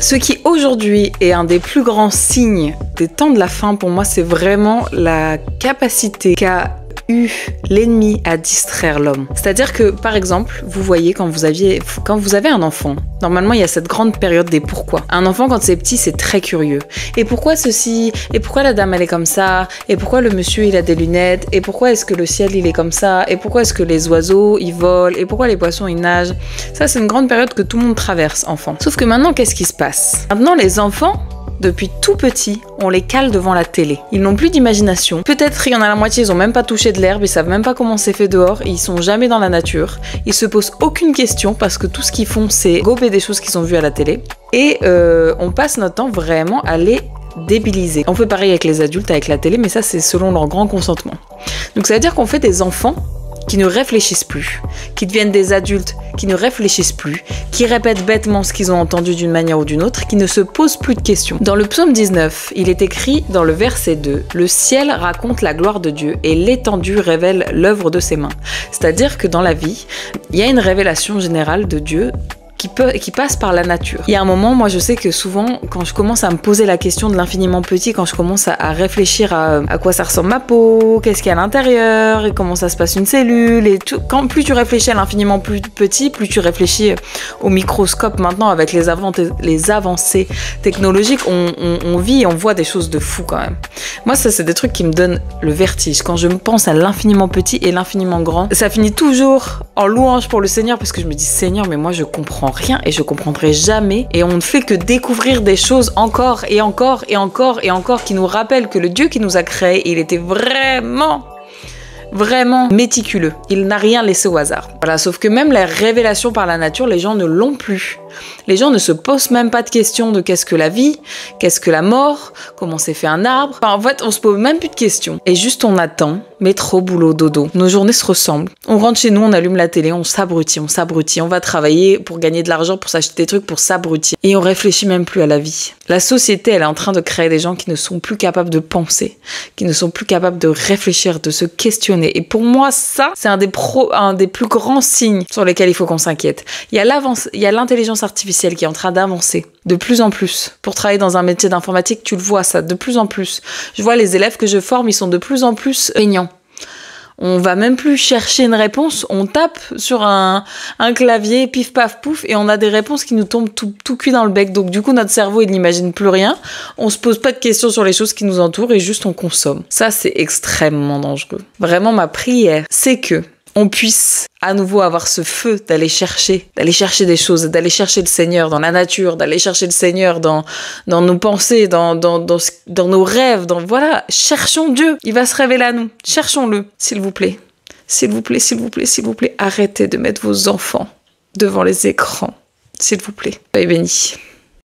Ce qui aujourd'hui est un des plus grands signes des temps de la fin, pour moi, c'est vraiment la capacité qu'a eu l'ennemi à distraire l'homme. C'est-à-dire que, par exemple, vous voyez, quand vous avez un enfant, normalement, il y a cette grande période des pourquoi. Un enfant, quand c'est petit, c'est très curieux. Et pourquoi ceci? Et pourquoi la dame, elle est comme ça? Et pourquoi le monsieur, il a des lunettes? Et pourquoi est-ce que le ciel, il est comme ça? Et pourquoi est-ce que les oiseaux, ils volent? Et pourquoi les poissons, ils nagent? Ça, c'est une grande période que tout le monde traverse, enfant. Sauf que maintenant, qu'est-ce qui se passe? Maintenant, les enfants, depuis tout petit, on les cale devant la télé. Ils n'ont plus d'imagination. Peut-être il y en a la moitié, ils ont même pas touché de l'herbe, ils savent même pas comment c'est fait dehors, ils sont jamais dans la nature. Ils se posent aucune question parce que tout ce qu'ils font, c'est gober des choses qu'ils ont vues à la télé. Et on passe notre temps vraiment à les débiliser. On fait pareil avec les adultes, avec la télé, mais ça c'est selon leur grand consentement. Donc ça veut dire qu'on fait des enfants qui ne réfléchissent plus, qui deviennent des adultes qui ne réfléchissent plus, qui répètent bêtement ce qu'ils ont entendu d'une manière ou d'une autre, qui ne se posent plus de questions. Dans le psaume 19, il est écrit dans le verset 2, « Le ciel raconte la gloire de Dieu et l'étendue révèle l'œuvre de ses mains. » C'est-à-dire que dans la vie, il y a une révélation générale de Dieu qui passe par la nature. Il y a un moment, moi je sais que souvent, quand je commence à me poser la question de l'infiniment petit, quand je commence à réfléchir à quoi ça ressemble ma peau, qu'est-ce qu'il y a à l'intérieur, et comment ça se passe une cellule, et tout, plus tu réfléchis à l'infiniment plus petit, plus tu réfléchis au microscope maintenant avec les avancées technologiques, on vit et on voit des choses de fou quand même. Moi ça c'est des trucs qui me donnent le vertige. Quand je pense à l'infiniment petit et l'infiniment grand, ça finit toujours en louange pour le Seigneur parce que je me dis Seigneur mais moi je comprends rien et je comprendrai jamais, et on ne fait que découvrir des choses encore et encore et encore et encore qui nous rappellent que le Dieu qui nous a créés, il était vraiment méticuleux. Il n'a rien laissé au hasard. Voilà, sauf que même la révélation par la nature, les gens ne l'ont plus. Les gens ne se posent même pas de questions de qu'est-ce que la vie, qu'est-ce que la mort, comment s'est fait un arbre. Enfin, en fait, on se pose même plus de questions. Et juste on attend, métro, boulot, dodo. Nos journées se ressemblent. On rentre chez nous, on allume la télé, on s'abrutit. On va travailler pour gagner de l'argent, pour s'acheter des trucs, pour s'abrutir. Et on réfléchit même plus à la vie. La société, elle est en train de créer des gens qui ne sont plus capables de penser, qui ne sont plus capables de réfléchir, de se questionner. Et pour moi, ça, c'est un des plus grands signes sur lesquels il faut qu'on s'inquiète. Il y a l'intelligence artificielle qui est en train d'avancer de plus en plus. Pour travailler dans un métier d'informatique, tu le vois ça, de plus en plus. Je vois les élèves que je forme, ils sont de plus en plus feignants. On va même plus chercher une réponse, on tape sur un clavier, pif paf pouf, et on a des réponses qui nous tombent tout cuit dans le bec. Donc du coup, notre cerveau, il n'imagine plus rien. On se pose pas de questions sur les choses qui nous entourent et juste on consomme. Ça, c'est extrêmement dangereux. Vraiment, ma prière, c'est que on puisse à nouveau avoir ce feu d'aller chercher des choses, d'aller chercher le Seigneur dans la nature, d'aller chercher le Seigneur dans nos pensées, dans nos rêves, voilà, cherchons Dieu, il va se révéler à nous, cherchons-le, s'il vous plaît. S'il vous plaît, s'il vous plaît, s'il vous plaît, arrêtez de mettre vos enfants devant les écrans, s'il vous plaît. Soyez bénis.